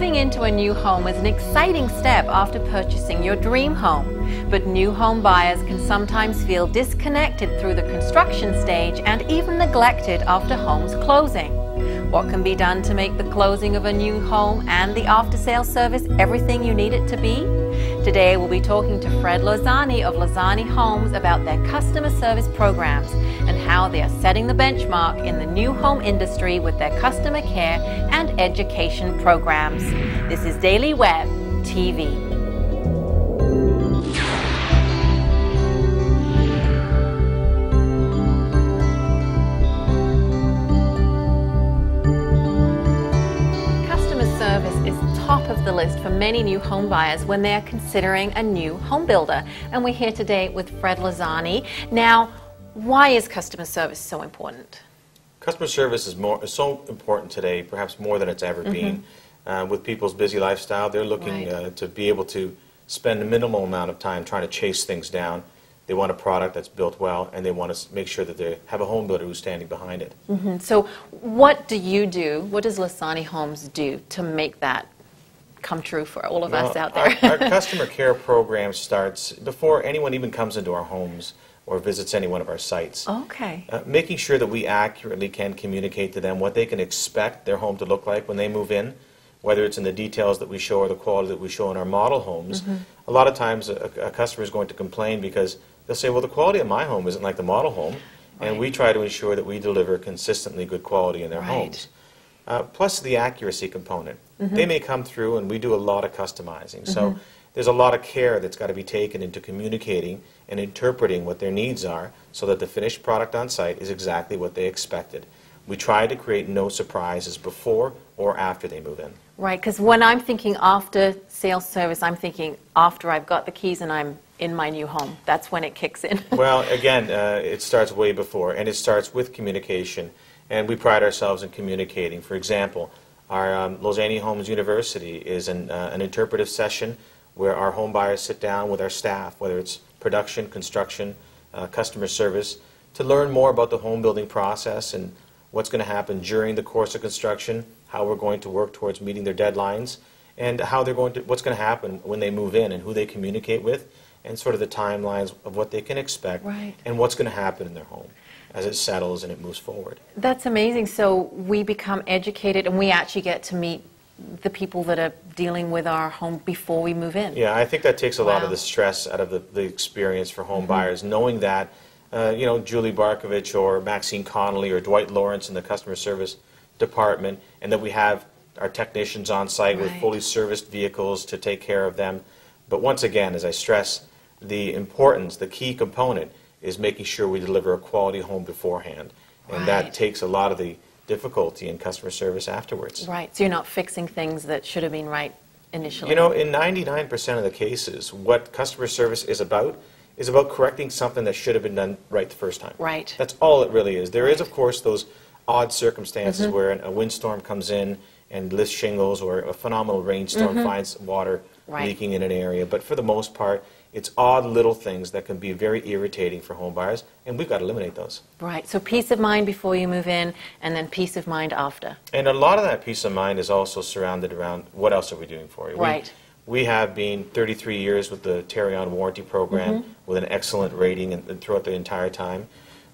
Moving into a new home is an exciting step after purchasing your dream home, but new home buyers can sometimes feel disconnected through the construction stage and even neglected after homes closing. What can be done to make the closing of a new home and the after-sale service everything you need it to be? Today we'll be talking to Fred Losani of Losani Homes about their customer service programs and how they are setting the benchmark in the new home industry with their customer care and education programs. This is Daily Web TV. Top of the list for many new home buyers when they are considering a new home builder. And we're here today with Fred Losani. Now, why is customer service so important? Customer service is so important today, perhaps more than it's ever been. With people's busy lifestyle, they're looking to be able to spend a minimal amount of time trying to chase things down. They want a product that's built well, and they want to make sure that they have a home builder who's standing behind it. So what do you do, what does Losani Homes do to make that come true for all of us out there? Our customer care program starts before anyone even comes into our homes or visits any one of our sites. Okay. Making sure that we accurately can communicate to them what they can expect their home to look like when they move in, whether it's in the details that we show or the quality that we show in our model homes. A lot of times a customer is going to complain because they'll say, well, the quality of my home isn't like the model home, and we try to ensure that we deliver consistently good quality in their homes. Plus the accuracy component. They may come through and we do a lot of customizing. So there's a lot of care that's got to be taken into communicating and interpreting what their needs are so that the finished product on site is exactly what they expected. We try to create no surprises before or after they move in. Right, because when I'm thinking after sales service, I'm thinking after I've got the keys and I'm in my new home. That's when it kicks in. Well, again, it starts way before, and it starts with communication. And we pride ourselves in communicating. For example, our Losani Homes University is an interpretive session where our home buyers sit down with our staff, whether it's production, construction, customer service, to learn more about the home building process and what's going to happen during the course of construction, how we're going to work towards meeting their deadlines, and what's going to happen when they move in and who they communicate with, and sort of the timelines of what they can expect and what's going to happen in their home as it settles and it moves forward. That's amazing. So we become educated and we actually get to meet the people that are dealing with our home before we move in. Yeah, I think that takes a lot of the stress out of the experience for home buyers, knowing that you know, Julie Barkovich or Maxine Connolly or Dwight Lawrence in the customer service department, and that we have our technicians on site with fully serviced vehicles to take care of them. But once again, as I stress, the importance, the key component is making sure we deliver a quality home beforehand. And that takes a lot of the difficulty in customer service afterwards. Right, so you're not fixing things that should have been right initially. You know, in 99% of the cases, what customer service is about correcting something that should have been done right the first time. Right. That's all it really is. There is, of course, those odd circumstances where a windstorm comes in and lifts shingles, or a phenomenal rainstorm finds water leaking in an area. But for the most part, it's odd little things that can be very irritating for home buyers, and we've got to eliminate those. Right, so peace of mind before you move in, and then peace of mind after. And a lot of that peace of mind is also surrounded around what else are we doing for you. Right. We have been 33 years with the Carry-On warranty program with an excellent rating and throughout the entire time.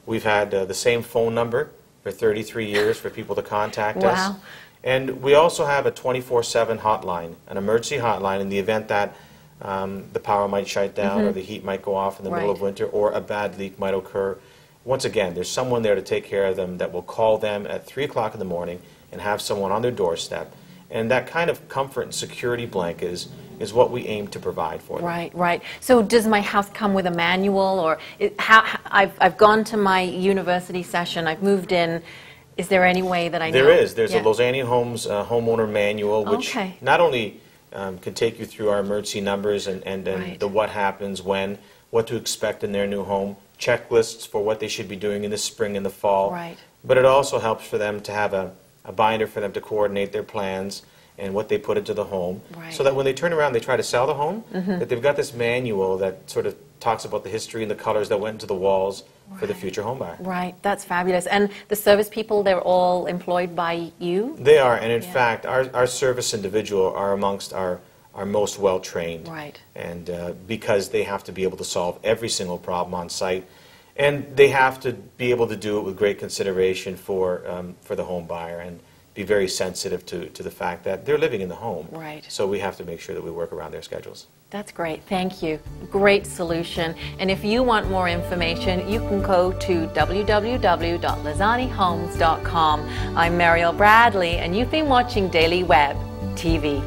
We've had the same phone number for 33 years for people to contact us. And we also have a 24/7 hotline, an emergency hotline in the event that the power might shut down or the heat might go off in the middle of winter or a bad leak might occur. Once again, there's someone there to take care of them that will call them at 3 o'clock in the morning and have someone on their doorstep. And that kind of comfort and security blanket is what we aim to provide for them. Right, right. So does my house come with a manual, or I've gone to my university session, I've moved in. Is there any way that I know? There is. There's a Losani Homes homeowner manual, which not only can take you through our emergency numbers and the what happens when, what to expect in their new home, checklists for what they should be doing in the spring and the fall. But it also helps for them to have a binder for them to coordinate their plans and what they put into the home, so that when they turn around, they try to sell the home, that they've got this manual that sort of talks about the history and the colors that went into the walls for the future home buyer. Right, that's fabulous. And the service people, they're all employed by you? They are, and in fact, our service individual are amongst our most well-trained. Right. And because they have to be able to solve every single problem on site, and they have to be able to do it with great consideration for the home buyer, and be very sensitive to the fact that they're living in the home. Right. So we have to make sure that we work around their schedules. That's great. Thank you. Great solution. And if you want more information, you can go to www.losanihomes.com. I'm Mariel Bradley, and you've been watching Daily Web TV.